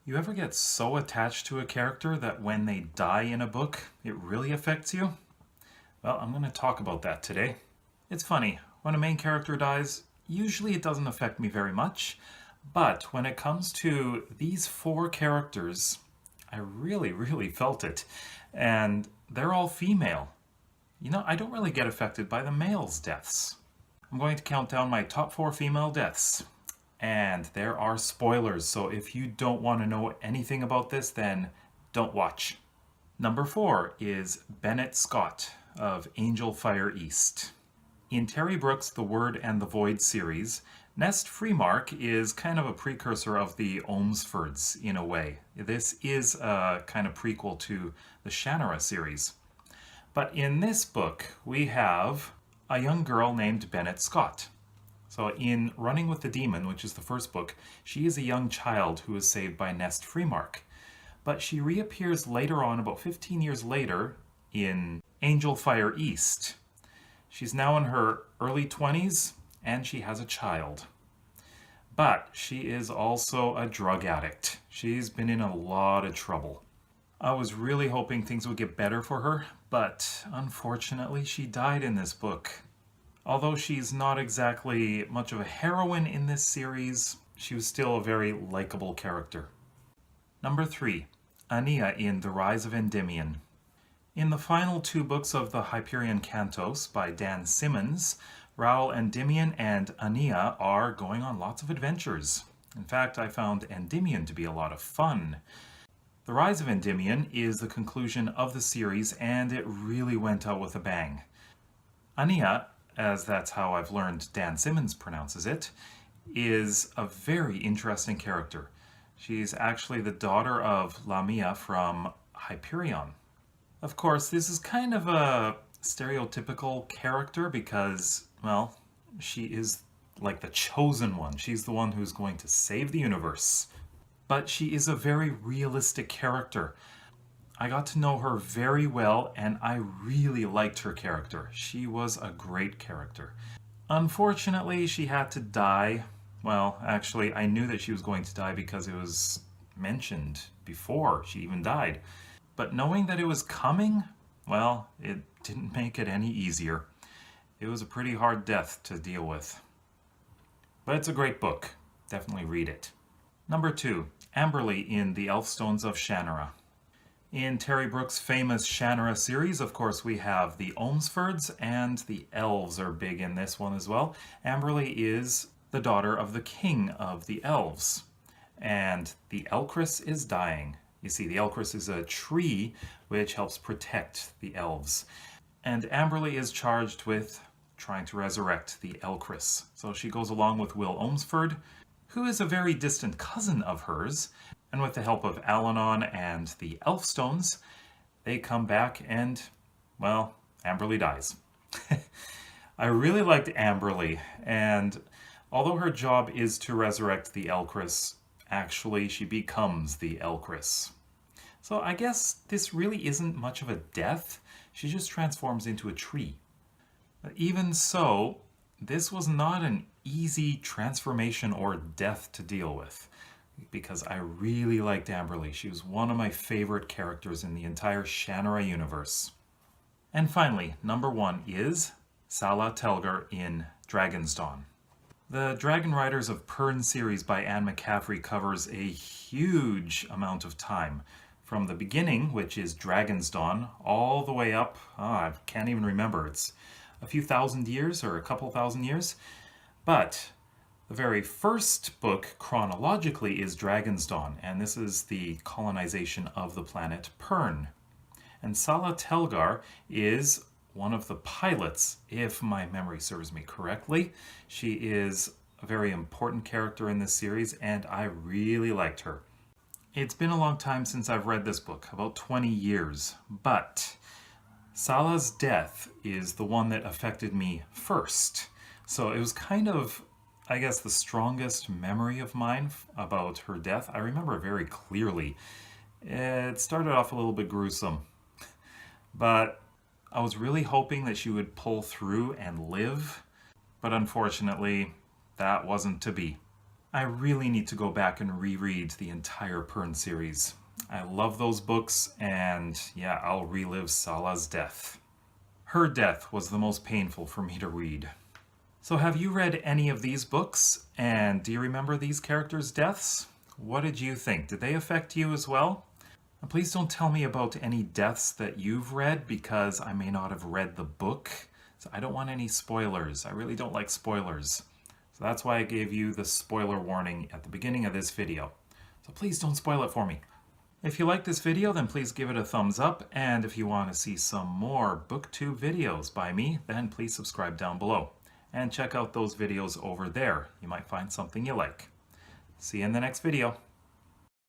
You ever get so attached to a character that when they die in a book, it really affects you? Well, I'm going to talk about that today. It's funny, when a main character dies, usually it doesn't affect me very much, but when it comes to these four characters, I really felt it. And they're all female. I don't really get affected by the males' deaths. I'm going to count down my top four female deaths. And there are spoilers, so if you don't want to know anything about this, then don't watch. Number four is Bennett Scott of Angel Fire East. In Terry Brooks' The Word and the Void series, Nest Freemark is kind of a precursor of the Ohmsfords in a way. This is a kind of prequel to the Shannara series. But in this book, we have a young girl named Bennett Scott. So in Running with the Demon, which is the first book, she is a young child who is saved by Nest Freemark. But she reappears later on, about 15 years later, in Angel Fire East. She's now in her early 20s, and she has a child. But she is also a drug addict. She's been in a lot of trouble. I was really hoping things would get better for her, but unfortunately she died in this book. Although she's not exactly much of a heroine in this series, she was still a very likable character. Number 3, Ania in The Rise of Endymion. In the final two books of the Hyperion Cantos by Dan Simmons, Raoul Endymion and Ania are going on lots of adventures. In fact, I found Endymion to be a lot of fun. The Rise of Endymion is the conclusion of the series, and it really went out with a bang. Ania, as that's how I've learned Dan Simmons pronounces it, is a very interesting character. She's actually the daughter of Lamia from Hyperion. Of course, this is kind of a stereotypical character because, well, she is like the chosen one. She's the one who's going to save the universe. But she is a very realistic character. I got to know her very well, and I really liked her character. She was a great character. Unfortunately, she had to die. Well, actually, I knew that she was going to die because it was mentioned before she even died. But knowing that it was coming, well, it didn't make it any easier. It was a pretty hard death to deal with. But it's a great book. Definitely read it. Number 2, Amberly in The Elfstones of Shannara. In Terry Brooks' famous Shannara series, of course, we have the Ohmsfords, and the elves are big in this one as well. Amberly is the daughter of the king of the elves, and the Elcris is dying. You see, the Elcris is a tree which helps protect the elves. And Amberly is charged with trying to resurrect the Elcris. So she goes along with Will Ohmsford, who is a very distant cousin of hers, and with the help of Al-Anon and the Elfstones, they come back and, well, Amberly dies. I really liked Amberly, and although her job is to resurrect the Elcris, actually she becomes the Elcris. So I guess this really isn't much of a death, she just transforms into a tree. Even so, this was not an easy transformation or death to deal with, because I really liked Amberly. She was one of my favorite characters in the entire Shannara universe. And finally, number 1 is Saleh Telgar in Dragon's Dawn. The Dragon Riders of Pern series by Anne McCaffrey covers a huge amount of time, from the beginning, which is Dragon's Dawn, all the way up, I can't even remember, it's a few thousand years or a couple thousand years. But the very first book chronologically is Dragon's Dawn, and this is the colonization of the planet Pern. And Saleh Telgar is one of the pilots, if my memory serves me correctly. She is a very important character in this series, and I really liked her. It's been a long time since I've read this book, about 20 years, but Saleh's death is the one that affected me first. So it was kind of, I guess, the strongest memory of mine about her death. I remember very clearly. It started off a little bit gruesome, but I was really hoping that she would pull through and live, but unfortunately, that wasn't to be. I really need to go back and reread the entire Pern series. I love those books, and yeah, I'll relive Saleh's death. Her death was the most painful for me to read. So have you read any of these books? And do you remember these characters' deaths? What did you think? Did they affect you as well? And please don't tell me about any deaths that you've read because I may not have read the book. So I don't want any spoilers. I really don't like spoilers. So that's why I gave you the spoiler warning at the beginning of this video. So please don't spoil it for me. If you like this video, then please give it a thumbs up, and if you want to see some more BookTube videos by me, then please subscribe down below. And check out those videos over there. You might find something you like. See you in the next video.